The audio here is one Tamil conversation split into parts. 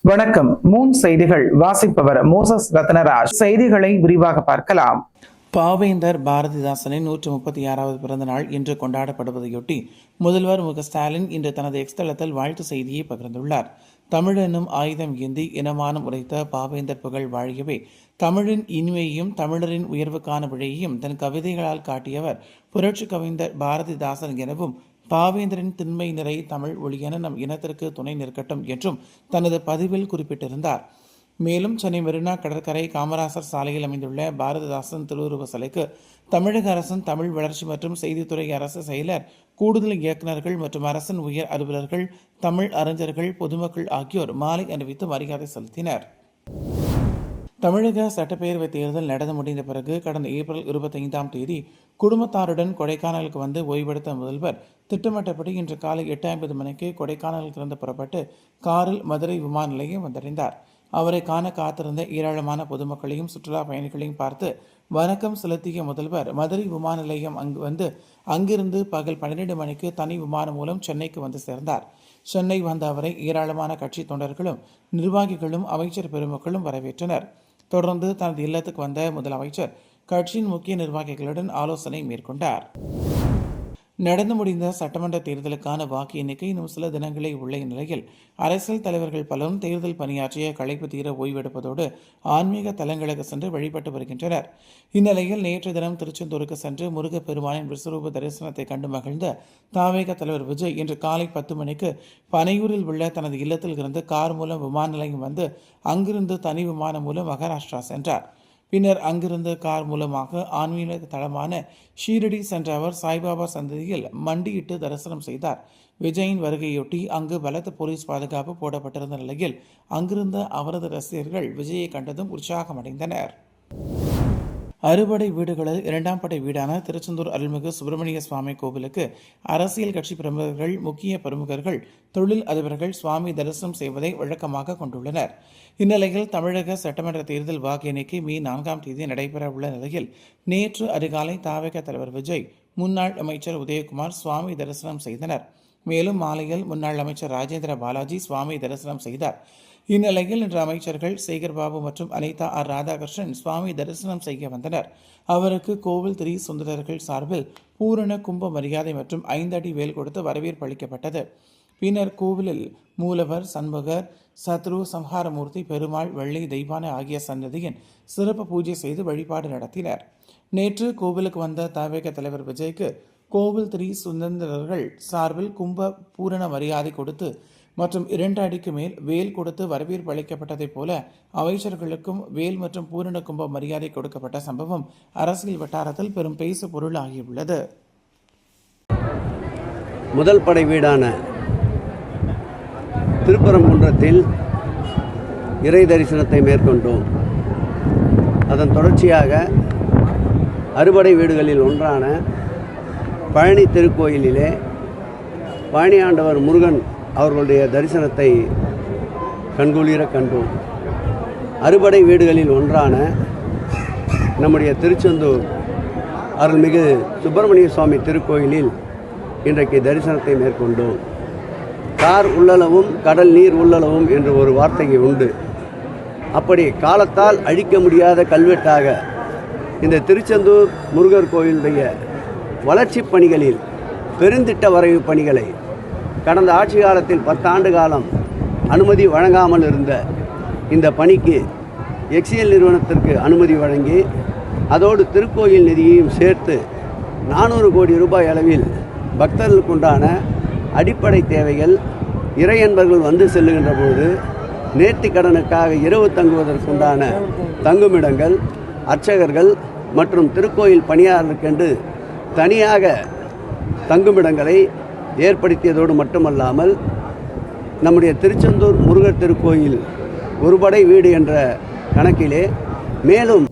வணக்கம். செய்திகள் வாசிப்பவர் மோசஸ் ரத்னராஜ். செய்திகளை விரிவாக பார்க்கலாம். பாவேந்தர் பாரதிதாசனின் 136வது பிறந்த நாள் இன்று கொண்டாடப்படுவதையொட்டி முதல்வர் மு.க.ஸ்டாலின் இன்று தனது எக்ஸ் தளத்தில் வாழ்த்து செய்தியை பகிர்ந்துள்ளார். தமிழ் என்னும் ஆயுதம் ஏந்தி இனமானம் உரைத்த பாவேந்தர் புகழ் வாழியவே, தமிழின் இனிமையையும் தமிழரின் உயர்வுக்கான விழையையும் தன் கவிதைகளால் காட்டியவர் புரட்சி கவிஞர் பாரதிதாசன் எனவும், பாவேந்தரின் திண்மை நிறை தமிழ் ஒளியென நம் இனத்திற்கு துணை நிற்கட்டும் என்றும் தனது பதிவில் குறிப்பிட்டிருந்தார். மேலும் சென்னை மெரினா கடற்கரை காமராசர் சாலையில் அமைந்துள்ள பாரதிதாசன் திருவுருவ சிலைக்கு தமிழக அரசின் தமிழ் வளர்ச்சி மற்றும் செய்தித்துறை அரசு செயலர், கூடுதல் இயக்குநர்கள் மற்றும் அரசின் உயர் அலுவலர்கள், தமிழ் அறிஞர்கள், பொதுமக்கள் ஆகியோர் மாலை அணிவித்து மரியாதை செலுத்தினர். தமிழக சட்டப்பேரவைத் தேர்தல் நடந்து முடிந்த பிறகு கடந்த ஏப்ரல் 25ஆம் தேதி குடும்பத்தாருடன் கொடைக்கானலுக்கு வந்து ஓய்வெடுத்த முதல்வர் திட்டமிட்டபடி இன்று காலை 8:50 மணிக்கு கொடைக்கானலிலிருந்து புறப்பட்டு காரில் மதுரை விமான நிலையம் வந்தடைந்தார். அவரை காண காத்திருந்த ஏராளமான பொதுமக்களையும் சுற்றுலா பயணிகளையும் பார்த்து வணக்கம் செலுத்திய முதல்வர் மதுரை விமான நிலையம் அங்கிருந்து பகல் 12 மணிக்கு தனி விமானம் மூலம் சென்னைக்கு வந்து சேர்ந்தார். சென்னை வந்த அவரை ஏராளமான கட்சி தொண்டர்களும் நிர்வாகிகளும் அமைச்சர் பெருமக்களும் வரவேற்றனர். தொடர்ந்து தனது இல்லத்துக்கு வந்த முதலமைச்சர் கட்சியின் முக்கிய நிர்வாகிகளுடன் ஆலோசனை மேற்கொண்டார். நடந்து முடிந்த சட்டமன்ற தேர்தலுக்கான வாக்கு எண்ணிக்கை இன்னும் சில தினங்களே உள்ள நிலையில் அரசியல் தலைவர்கள் பலரும் தேர்தல் பணியாற்றிய களைப்பு தீர ஓய்வெடுப்பதோடு ஆன்மீக தலங்களுக்கு சென்று வழிபட்டு வருகின்றனர். இந்நிலையில் நேற்று தினம் திருச்செந்தூருக்கு சென்று முருகப்பெருமானின் விஸ்வரூப தரிசனத்தை கண்டு மகிழ்ந்த தாவேக தலைவர் விஜய் இன்று காலை 10 மணிக்கு பனையூரில் உள்ள தனது இல்லத்தில் இருந்து கார் மூலம் விமான நிலையம் வந்து அங்கிருந்து தனி விமானம் மூலம் மகாராஷ்டிரா சென்றார். பின்னர் அங்கிருந்து கார் மூலமாக ஆன்மீக தலமான ஷீரடி சென்ற அவர் சாய்பாபா சன்னதியில் மண்டியிட்டு தரிசனம் செய்தார். விஜயின் வருகையொட்டி அங்கு பலத்த போலீஸ் பாதுகாப்பு போடப்பட்டிருந்த நிலையில் அங்கிருந்த அவரது ரசிகர்கள் விஜயை கண்டதும் உற்சாகமடைந்தனர். அறுபடை வீடுகளில் 2ஆம் படை வீடான திருச்செந்தூர் அருள்மிகு சுப்பிரமணிய சுவாமி கோவிலுக்கு அரசியல் கட்சி பிரமுகர்கள், முக்கிய பிரமுகர்கள், தொழில் அதிபர்கள் சுவாமி தரிசனம் செய்வதை வழக்கமாக கொண்டுள்ளனர். இந்நிலையில் தமிழக சட்டமன்ற தேர்தல் வாக்கு எண்ணிக்கை மே 4ஆம் தேதி நடைபெற உள்ள நிலையில் நேற்று அதிகாலை தாவேக தலைவர் விஜய், முன்னாள் அமைச்சர் உதயகுமார் சுவாமி தரிசனம் செய்தனர். மேலும் மாலையில் முன்னாள் அமைச்சர் ராஜேந்திர பாலாஜி சுவாமி தரிசனம் செய்தார். இந்நிலையில் இன்று அமைச்சர்கள் சேகர்பாபு மற்றும் அனிதா ஆர் ராதாகிருஷ்ணன் சுவாமி தரிசனம் செய்ய வந்தனர். அவருக்கு கோவில் திரி சுந்தரர்கள் சார்பில் பூரண கும்ப மரியாதை மற்றும் 5 அடி வேல் கொடுத்து வரவேற்பு அளிக்கப்பட்டது. பின்னர் கோவிலில் மூலவர், சண்முகர், சத்ரு, சம்ஹாரமூர்த்தி, பெருமாள், வெள்ளை தெய்வானை ஆகிய சன்னதியின் சிறப்பு பூஜை செய்து வழிபாடு நடத்தினர். நேற்று கோவிலுக்கு வந்த தவேக தலைவர் விஜய்க்கு கோவில் திரி சுந்தரர்கள் சார்பில் கும்ப பூரண மரியாதை கொடுத்து மற்றும் 2 அடிக்கு மேல் வேல் கொடுத்து வரவேற்பு அளிக்கப்பட்டதைப் போல அமைச்சர்களுக்கும் வேல் மற்றும் பூரண கும்ப மரியாதை கொடுக்கப்பட்ட சம்பவம் அரசியல் வட்டாரத்தில் பெரும் பேசு பொருளாகியுள்ளது. முதல் படை வீடான திருப்பரங்குன்றத்தில் இறை தரிசனத்தை மேற்கொண்டோம். அதன் தொடர்ச்சியாக அறுபடை வீடுகளில் ஒன்றான பழனி திருக்கோயிலிலே பழனியாண்டவர் முருகன் அவர்களுடைய தரிசனத்தை கண்குளிர கண்டோம். அறுபடை வீடுகளில் ஒன்றான நம்முடைய திருச்செந்தூர் அருள்மிகு சுப்பிரமணிய சுவாமி திருக்கோயிலில் இன்றைக்கு தரிசனத்தை மேற்கொண்டோம். கார் உள்ளளவும் கடல் நீர் உள்ளளவும் என்று ஒரு வார்த்தை உண்டு. அப்படி காலத்தால் அழிக்க முடியாத கல்வெட்டாக இந்த திருச்செந்தூர் முருகர் கோயிலுடைய வளர்ச்சி பணிகளில் பெருந்திட்ட வரைவு பணிகளை கடந்த ஆட்சி காலத்தில் 10 ஆண்டு காலம் அனுமதி வழங்காமல் இருந்த இந்த பணிக்கு எக்ஸிஎல் நிறுவனத்திற்கு அனுமதி வழங்கி அதோடு திருக்கோயில் நிதியையும் சேர்த்து 400 கோடி ரூபாய் அளவில் பக்தர்களுக்குண்டான அடிப்படை தேவைகள், இறையன்பர்கள் வந்து செல்லுகின்ற போது நேர்த்தி கடனுக்காக இரவு தங்குவதற்குண்டான தங்குமிடங்கள், அர்ச்சகர்கள் மற்றும் திருக்கோயில் பணியாளர்களுக்கென்று தனியாக தங்குமிடங்களை ஏற்படுத்தியதோடு மட்டுமல்லாமல் நம்முடைய திருச்செந்தூர் முருகர் திருக்கோயில் ஒருபடை வீடு என்ற கணக்கிலே மேலும்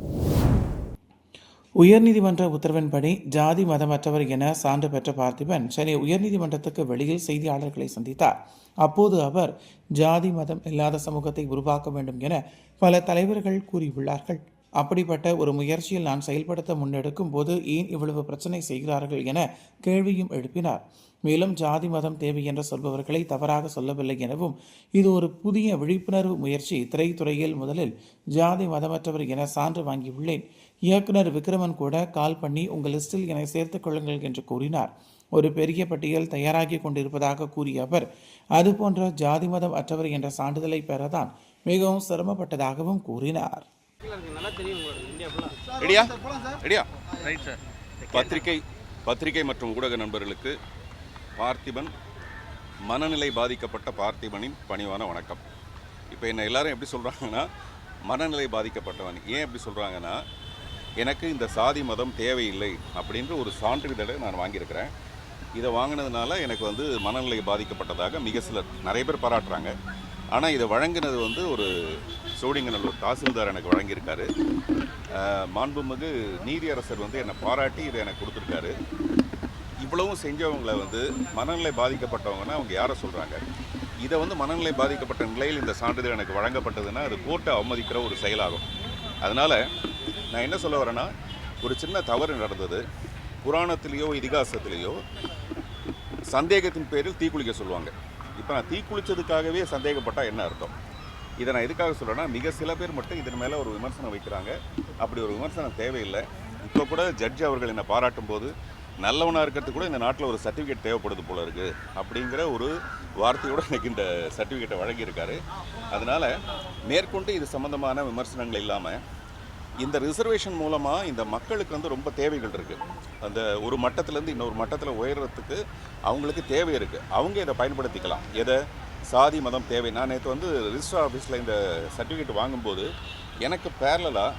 உயர்நீதிமன்ற உத்தரவின்படி ஜாதி மதமற்றவர் என சான்று பெற்ற பார்த்திபன் சென்னை உயர்நீதிமன்றத்துக்கு வெளியில் செய்தியாளர்களை சந்தித்தார். அப்போது அவர் ஜாதி மதம் இல்லாத சமூகத்தை உருவாக்க வேண்டும் என பல தலைவர்கள் கூறியுள்ளார்கள். அப்படிப்பட்ட ஒரு முயற்சியில் நான் செயல்படுத்த முன்னெடுக்கும் போது ஏன் இவ்வளவு பிரச்சனை செய்கிறார்கள் என கேள்வியும் எழுப்பினார். மேலும் ஜாதி மதம் தேவை என்று சொல்பவர்களை தவறாக சொல்லவில்லை எனவும், இது ஒரு புதிய விழிப்புணர்வு முயற்சி. திரைத்துறையில் முதலில் ஜாதி மதமற்றவர் என சான்று வாங்கியுள்ளேன். இயக்குனர் விக்ரமன் கூட கால் பண்ணி உங்கள் லிஸ்டில் என்னை சேர்த்துக் கொள்ளுங்கள் என்று கூறினார். ஒரு பெரிய பட்டியல் தயாராகி கொண்டிருப்பதாக கூறிய அவர், அதுபோன்ற ஜாதி மதம் அற்றவர் என்ற சான்றிதழை பெறதான் மிகவும் சிரமப்பட்டதாகவும் கூறினார். ரெடியா ரெடியா ரைட் சார். பத்திரிகை மற்றும் ஊடக நண்பர்களுக்கு பார்த்திபன், மனநிலை பாதிக்கப்பட்ட பார்த்திபனின் பணிவான வணக்கம். இப்போ என்ன எல்லாரும் எப்படி சொல்கிறாங்கன்னா, மனநிலை பாதிக்கப்பட்டவன். ஏன் எப்படி சொல்கிறாங்கன்னா, எனக்கு இந்த சாதி மதம் தேவையில்லை அப்படின்ற ஒரு சான்றிதழை நான் வாங்கியிருக்கிறேன். இதை வாங்கினதுனால எனக்கு மனநிலை பாதிக்கப்பட்டதாக மிக சிலர் நிறைய பேர் பாராட்டுறாங்க. ஆனால் இதை வழங்கினது ஒரு சோழிங்கநல்லூர் தாசில்தார் எனக்கு வழங்கியிருக்காரு. மாண்புமிகு நீதியரசர் என்னை பாராட்டி இதை எனக்கு கொடுத்துருக்காரு. இவ்வளவும் செஞ்சவங்களை மனநிலை பாதிக்கப்பட்டவங்கன்னா அவங்க யாரை சொல்கிறாங்க? இதை மனநிலை பாதிக்கப்பட்ட நிலையில் இந்த சான்றிதழ் எனக்கு வழங்கப்பட்டதுன்னா அது கோர்ட்டை அவமதிக்கிற ஒரு செயலாகும். அதனால் நான் என்ன சொல்ல வரேன்னா, ஒரு சின்ன தவறு நடந்தது. புராணத்திலேயோ இதிகாசத்திலேயோ சந்தேகத்தின் பேரில் தீக்குளிக்க சொல்லுவாங்க. இப்போ நான் தீக்குளித்ததுக்காகவே சந்தேகப்பட்டால் என்ன அர்த்தம்? இதை நான் எதுக்காக சொல்கிறேன்னா, மிக சில பேர் மட்டும் இதன் மேலே ஒரு விமர்சனம் வைக்கிறாங்க. அப்படி ஒரு விமர்சனம் தேவையில்லை. இப்போ கூட ஜட்ஜி அவர்கள் என்னை பாராட்டும் போது, நல்லவனாக இருக்கிறது கூட இந்த நாட்டில் ஒரு சர்டிஃபிகேட் தேவைப்படுது போல இருக்குது அப்படிங்கிற ஒரு வார்த்தையோடு எனக்கு இந்த சர்டிஃபிகேட்டை வழங்கியிருக்காரு. அதனால் மேற்கொண்டு இது சம்மந்தமான விமர்சனங்கள் இல்லாமல், இந்த ரிசர்வேஷன் மூலமாக இந்த மக்களுக்கு ரொம்ப தேவைகள் இருக்குது. அந்த ஒரு மட்டத்திலேருந்து இன்னொரு மட்டத்தில் உயர்றதுக்கு அவங்களுக்கு தேவை இருக்குது. அவங்க இதை பயன்படுத்திக்கலாம். எதை? சாதி மதம் தேவை. நான் நேற்று ரிஜிஸ்டர் ஆஃபீஸில் இந்த சர்டிஃபிகேட் வாங்கும்போது எனக்கு பேரலாக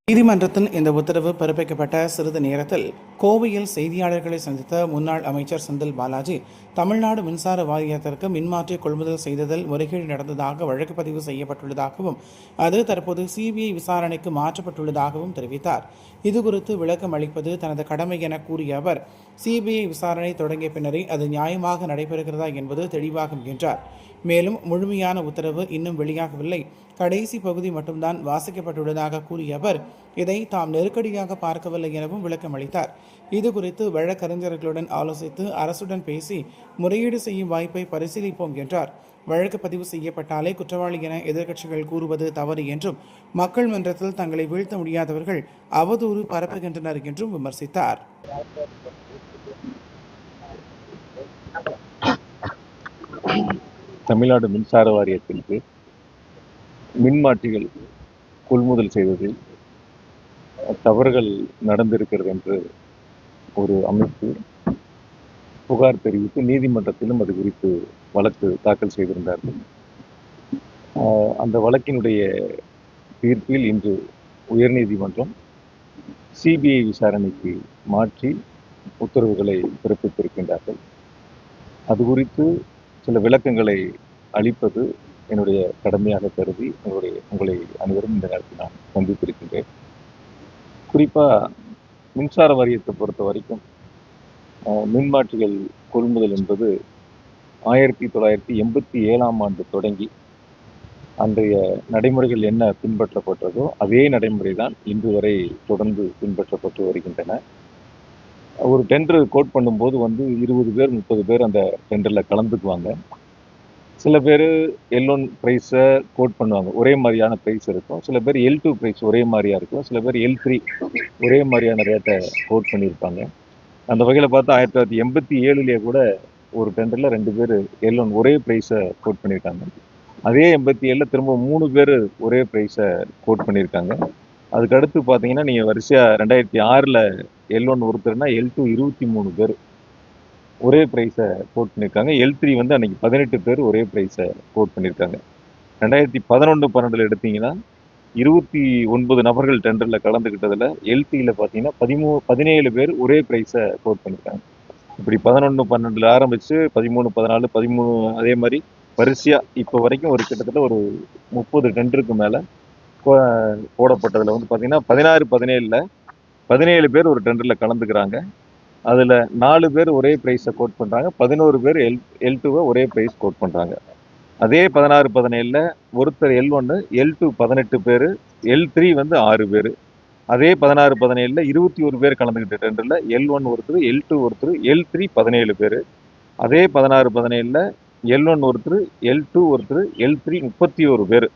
நீதிமன்றத்தின் இந்த உத்தரவு பிறப்பிக்கப்பட்ட சிறிது நேரத்தில் கோவையில் செய்தியாளர்களை சந்தித்த முன்னாள் அமைச்சர் செந்தில் பாலாஜி, தமிழ்நாடு மின்சார வாரியத்திற்கு மின்மாற்றி கொள்முதல் செய்ததில் முறைகேடு நடந்ததாக வழக்கு பதிவு செய்யப்பட்டுள்ளதாகவும் அது தற்போது சிபிஐ விசாரணைக்கு மாற்றப்பட்டுள்ளதாகவும் தெரிவித்தார். இதுகுறித்து விளக்கம் அளிப்பது தனது கடமை என கூறிய அவர், சிபிஐ விசாரணை தொடங்கிய பின்னரே அது நியாயமாக நடைபெறுகிறதா என்பது தெளிவாகும் என்றார். மேலும் முழுமையான உத்தரவு இன்னும் வெளியாகவில்லை, கடைசி பகுதி மட்டும்தான் வாசிக்கப்பட்டுள்ளதாக கூறிய அவர், இதை தாம் நெருக்கடியாக பார்க்கவில்லை எனவும் விளக்கம் அளித்தார். இதுகுறித்து வழக்கறிஞர்களுடன் ஆலோசித்து அரசுடன் பேசி முறையீடு செய்யும் வாய்ப்பை பரிசீலிப்போம் என்றார். வழக்கு பதிவு செய்யப்பட்டாலே குற்றவாளி என எதிர்க்கட்சிகள் கூறுவது தவறு என்றும், மக்கள் மன்றத்தில் தங்களை வீழ்த்த முடியாதவர்கள் அவதூறு பரப்புகின்றனர் என்றும் விமர்சித்தார். தமிழ்நாடு மின்சார வாரியத்திற்கு மின்மாற்றிகள் கொள்முதல் செய்வதில் தவறுகள் நடந்திருக்கிறது என்று ஒரு அமைப்பு புகார் தெரிவித்து நீதிமன்றத்திலும் அது குறித்து வழக்கு தாக்கல் செய்திருந்தார்கள். அந்த வழக்கினுடைய தீர்ப்பில் இன்று உயர்நீதிமன்றம் சிபிஐ விசாரணைக்கு மாற்றி உத்தரவுகளை பிறப்பித்திருக்கின்றார்கள். அது குறித்து சில விளக்கங்களை அளிப்பது என்னுடைய கடமையாக கருதி உங்களை அனைவரும் இந்த நேரத்தில் நான் சந்தித்திருக்கின்றேன். குறிப்பாக மின்சார வாரியத்தை பொறுத்த வரைக்கும் மின்மாற்றிகள் கொள்முதல் என்பது 1987ஆம் ஆண்டு தொடங்கி அன்றைய நடைமுறைகள் என்ன பின்பற்றப்பட்டதோ அதே நடைமுறை தான் இன்று வரை தொடர்ந்து பின்பற்றப்பட்டு வருகின்றன. ஒரு டெண்டர் கோட் பண்ணும்போது 20 பேர் 30 பேர் அந்த டெண்டரில் கலந்துக்குவாங்க. சில பேர் L1 ப்ரைஸை கோட் பண்ணுவாங்க, ஒரே மாதிரியான ப்ரைஸ் இருக்கும். சில பேர் L2 ப்ரைஸ் ஒரே மாதிரியாக இருக்கும். சில பேர் L3 ஒரே மாதிரியான ரேட்டை கோட் பண்ணியிருப்பாங்க. அந்த வகையில் பார்த்தா 1987 கூட ஒரு டெண்டரில் 2 பேர் L1 ஒரே ப்ரைஸை கோட் பண்ணியிருக்காங்க. அதே 87 திரும்ப 3 பேர் ஒரே ப்ரைஸை கோட் பண்ணியிருக்காங்க. அதுக்கு அடுத்து பார்த்தீங்கன்னா நீங்கள் வரிசையாக 2006 L1 ஒருத்தர்னா L2 23 பேர் ஒரே ப்ரைஸை கோட் பண்ணியிருக்காங்க. L3 அன்னைக்கு 18 பேர் ஒரே ப்ரைஸை கோட் பண்ணியிருக்காங்க. 2011-12 எடுத்தீங்கன்னா 29 நபர்கள் டெண்டரில் கலந்துக்கிட்டதில் L3யில் பார்த்தீங்கன்னா 17 பேர் ஒரே ப்ரைஸை கோட் பண்ணியிருக்காங்க. இப்படி 11-12 ஆரம்பித்து 13, 14, 13 அதே மாதிரி வரிசையாக இப்போ வரைக்கும் கிட்டத்தட்ட ஒரு 30 டெண்டருக்கு மேலே போடப்பட்டதில் பார்த்தீங்கன்னா 16-17 17 பேர் ஒரு டெண்டரில் கலந்துக்கிறாங்க. அதில் 4 பேர் ஒரே ப்ரைஸை கோட் பண்ணுறாங்க, 11 பேர் L2வை ஒரே ப்ரைஸ் கோட் பண்ணுறாங்க. அதே 16-17 ஒருத்தர் L1, L2 18 பேர், L3 வந்து 6 பேர். அதே 16-17 21 பேர் கலந்துக்கிட்ட டெண்டரில் L1 ஒருத்தர், L2 ஒருத்தர், L3 17 பேர். அதே 16-17 L1 ஒருத்தர், L2 ஒருத்தர், L3 31 பேர்.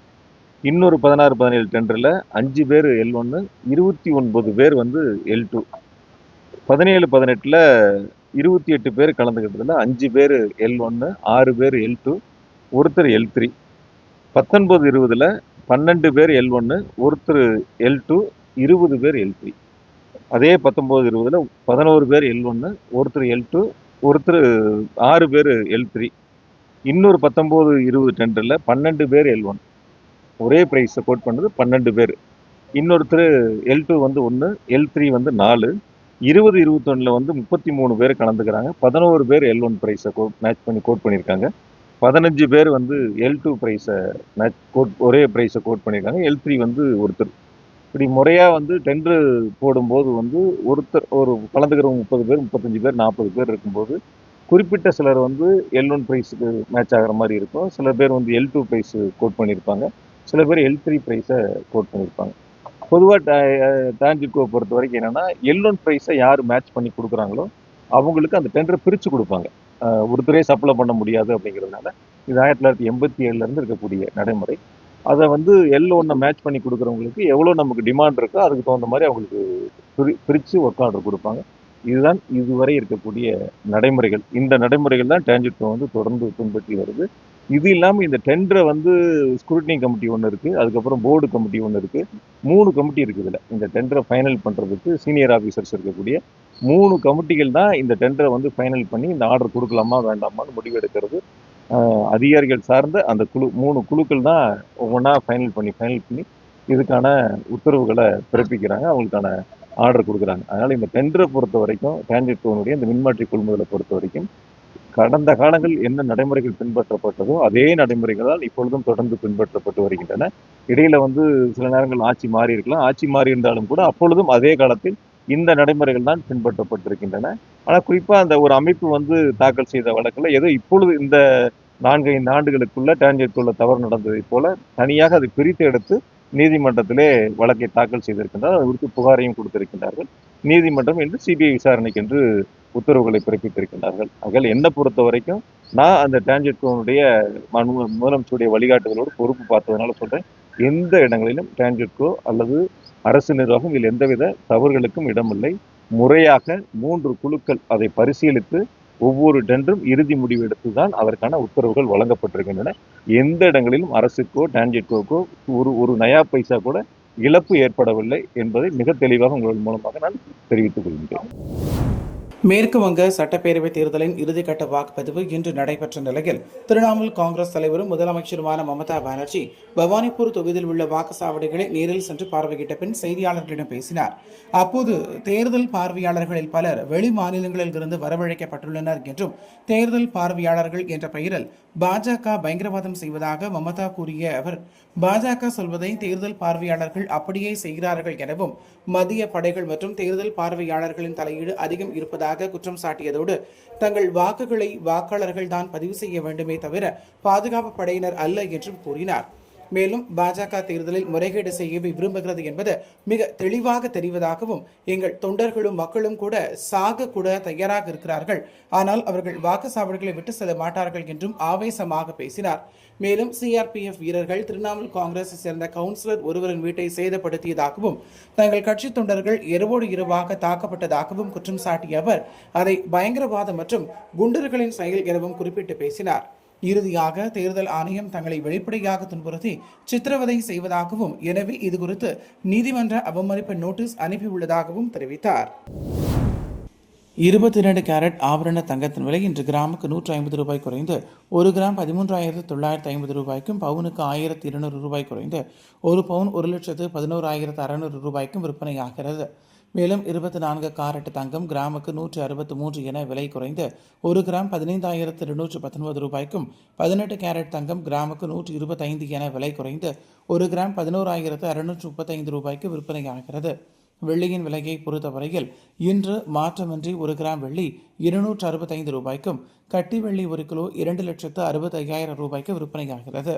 இன்னொரு 16-17 டெண்டரில் 5 பேர் L1, 29 பேர் வந்து L2. 17-18 28 பேர் கலந்துக்கிட்டதில் 5 பேர் L1, 6 பேர் L2, ஒருத்தர் L3. 19-20 12 பேர் L1, ஒருத்தர் L2, 20 பேர் L3. அதே 19-20 11 பேர் L1, ஒருத்தர் L2, ஒருத்தர் 6 பேர் L3. இன்னொரு 19-20 டெண்டரில் 12 பேர் L1, ஒரே ப்ரைஸை கோட் பண்ணது 12 பேர். இன்னொருத்தர் L2 வந்து 1, L3 வந்து 4. 20-21 வந்து 33 பேர் கலந்துக்கிறாங்க. 11 பேர் L1 ப்ரைஸை மேட்ச் பண்ணி கோட் பண்ணியிருக்காங்க. 15 பேர் வந்து L2 ப்ரைஸை ஒரே ப்ரைஸை கோட் பண்ணியிருக்காங்க. L3 வந்து ஒருத்தர். இப்படி முறையாக வந்து டெண்டர் போடும்போது வந்து ஒருத்தர் ஒரு கலந்துக்கிறவங்க 30 பேர், 35 பேர், 40 பேர் இருக்கும்போது குறிப்பிட்ட சிலர் வந்து L1 ப்ரைஸுக்கு மேட்ச் ஆகிற மாதிரி இருக்கும். சில பேர் வந்து L2 ப்ரைஸு கோட் பண்ணியிருப்பாங்க. சில பேர் L3 ப்ரைஸை கோட் பண்ணியிருப்பாங்க. பொதுவாக டான்ஜிட்கோ பொறுத்த வரைக்கும் என்னென்னா, L1 ப்ரைஸை யார் மேட்ச் பண்ணி கொடுக்குறாங்களோ அவங்களுக்கு அந்த டெண்டரை பிரித்து கொடுப்பாங்க. ஒருத்தரே சப்ளை பண்ண முடியாது அப்படிங்கிறதுனால இது 1987 இருக்கக்கூடிய நடைமுறை. அதை வந்து L1 மேட்ச் பண்ணி கொடுக்குறவங்களுக்கு எவ்வளோ நமக்கு டிமாண்ட் இருக்கோ அதுக்கு தகுந்த மாதிரி அவங்களுக்கு பிரித்து ஒர்க் ஆர்டர் கொடுப்பாங்க. இதுதான் இதுவரை இருக்கக்கூடிய நடைமுறைகள். இந்த நடைமுறைகள் தான் டான்ஜிட்கோ வந்து தொடர்ந்து பின்பற்றி வருது. இது இல்லாமல் இந்த டெண்டரை வந்து ஸ்க்ரூட்டினி கமிட்டி ஒன்று இருக்குது, அதுக்கப்புறம் போர்டு கமிட்டி ஒன்று இருக்குது. 3 கமிட்டி இருக்குது. இதில் இந்த டெண்டரை ஃபைனல் பண்ணுறதுக்கு சீனியர் ஆஃபீஸர்ஸ் இருக்கக்கூடிய 3 கமிட்டிகள் தான் இந்த டெண்டரை வந்து ஃபைனல் பண்ணி இந்த ஆர்டர் கொடுக்கலாமா வேண்டாமான்னு முடிவு எடுக்கிறது. அதிகாரிகள் சார்ந்த அந்த 3 குழுக்கள் தான் ஒவ்வொன்றா ஃபைனல் பண்ணி இதுக்கான உத்தரவுகளை பிறப்பிக்கிறாங்க, அவங்களுக்கான ஆர்டர் கொடுக்குறாங்க. அதனால் இந்த டெண்டரை பொறுத்த வரைக்கும் டான்ஜிட்கோனுடைய இந்த மின்மாற்றி கொள்முதலை பொறுத்த வரைக்கும் கடந்த காலங்கள் என்ன நடைமுறைகள் பின்பற்றப்பட்டதோ அதே நடைமுறைகள் தான் இப்பொழுதும் தொடர்ந்து பின்பற்றப்பட்டு வருகின்றன. இடையில வந்து சில நேரங்கள் ஆட்சி மாறி இருக்கலாம். ஆட்சி மாறி இருந்தாலும் கூட அப்பொழுதும் அதே காலத்தில் இந்த நடைமுறைகள் தான் பின்பற்றப்பட்டிருக்கின்றன. ஆனால் குறிப்பாக அந்த ஒரு அமைப்பு வந்து தாக்கல் செய்த வழக்கில் ஏதோ இப்பொழுது இந்த 4-5 ஆண்டுகளுக்குள்ள டான்ஜிட்கோவில் தவறு நடந்ததை போல தனியாக அதை பிரித்து எடுத்து நீதிமன்றத்திலே வழக்கை தாக்கல் செய்திருக்கின்றார். அது குறித்து புகாரையும் கொடுத்திருக்கின்றார்கள். நீதிமன்றம் என்று சிபிஐ விசாரணைக்கு என்று உத்தரவுகளை பிறப்பித்திருக்கின்றார்கள். ஆக என்னை பொறுத்த வரைக்கும் நான் அந்த டான்ஜிட்கோனுடைய முதலமைச்சருடைய வழிகாட்டுதலோடு பொறுப்பு பார்த்ததுனால சொல்கிறேன், எந்த இடங்களிலும் டான்ஜிட்கோ அல்லது அரசு நிர்வாகம் இதில் எந்தவித தவறுகளுக்கும் இடமில்லை. முறையாக 3 குழுக்கள் அதை பரிசீலித்து ஒவ்வொரு டெண்டரும் இறுதி முடிவு எடுத்து தான் அதற்கான உத்தரவுகள் வழங்கப்பட்டிருக்கின்றன. எந்த இடங்களிலும் அரசுக்கோ டான்ஜிட்கோக்கோ ஒரு நயா பைசா கூட இழப்பு ஏற்படவில்லை என்பதை மிக தெளிவாக உங்கள் மூலமாக நான் தெரிவித்துக் கொள்கின்றேன். மேற்கு வங்க சட்டப்பேரவை தேர்தலின் இறுதிக்கட்ட வாக்குப்பதிவு இன்று நடைபெற்ற நிலையில் திரிணாமுல் காங்கிரஸ் தலைவரும் முதலமைச்சருமான மமதா பானர்ஜி பவானிபூர் தொகுதியில் உள்ள வாக்குச்சாவடிகளை நேரில் சென்று பார்வையிட்ட பின் செய்தியாளர்களிடம் பேசினார். அப்போது தேர்தல் பார்வையாளர்களில் பலர் வெளி மாநிலங்களில் இருந்து வரவழைக்கப்பட்டுள்ளனர் என்றும் தேர்தல் பார்வையாளர்கள் என்ற பெயரில் பாஜக பயங்கரவாதம் செய்வதாக மமதா கூறிய அவர், பாஜக சொல்வதை தேர்தல் பார்வையாளர்கள் அப்படியே செய்கிறார்கள் எனவும் மத்திய படைகள் மற்றும் தேர்தல் பார்வையாளர்களின் தலையீடு அதிகம் இருப்பதாக குற்றம் சாட்டியதோடு தங்கள் வாக்குகளை வாக்காளர்கள் தான் பதிவு செய்ய வேண்டுமே தவிர பாதுகாப்பு படையினர் அல்ல என்றும் கூறினார். மேலும் பாஜக தேர்தலில் முறைகேடு செய்யவே விரும்புகிறது என்பது மிக தெளிவாக தெரிவதாகவும், எங்கள் தொண்டர்களும் மக்களும் கூட சாக கூட தயாராக இருக்கிறார்கள், ஆனால் அவர்கள் வாக்குச்சாவடிகளை விட்டு செல்ல மாட்டார்கள் என்றும் ஆவேசமாக பேசினார். மேலும் சிஆர்பிஎஃப் வீரர்கள் திரிணாமுல் காங்கிரஸை சேர்ந்த கவுன்சிலர் ஒருவரின் வீட்டை சேதப்படுத்தியதாகவும் தங்கள் கட்சி தொண்டர்கள் இரவோடு இரவாக தாக்கப்பட்டதாகவும் குற்றம் சாட்டிய அவர் அதை பயங்கரவாதம் மற்றும் குண்டர்களின் செயல் எனவும் குறிப்பிட்டு பேசினார். இறுதியாக தேர்தல் ஆணையம் தங்களை வெளிப்படையாக துன்புறுத்தி சித்திரவதை செய்வதாகவும், எனவே இதுகுறித்து நீதிமன்ற அவமதிப்பு நோட்டீஸ் அனுப்பியுள்ளதாகவும் தெரிவித்தார். 22 கேரட் ஆபரண தங்கத்தின் விலை இன்று கிராமுக்கு 150 ரூபாய் குறைந்து 1 கிராம் 13,950 ரூபாய்க்கும், பவுனுக்கு 1,200 ரூபாய் குறைந்து 1 பவுன் 1,11,600 ரூபாய்க்கும் விற்பனையாகிறது. மேலும் 24 காரட் தங்கம் கிராமுக்கு 163 என விலை குறைந்து 1 கிராம் 15,219 ரூபாய்க்கும், 18 கேரட் தங்கம் கிராமுக்கு 125 என விலை குறைந்து 1 கிராம் 11,635 ரூபாய்க்கு விற்பனையாகிறது. வெள்ளியின் விலையை பொறுத்தவரையில் இன்று மாற்றமின்றி 1 கிராம் வெள்ளி 265 ரூபாய்க்கும், கட்டி வெள்ளி 1 கிலோ 2,65,000 ரூபாய்க்கு விற்பனையாகிறது.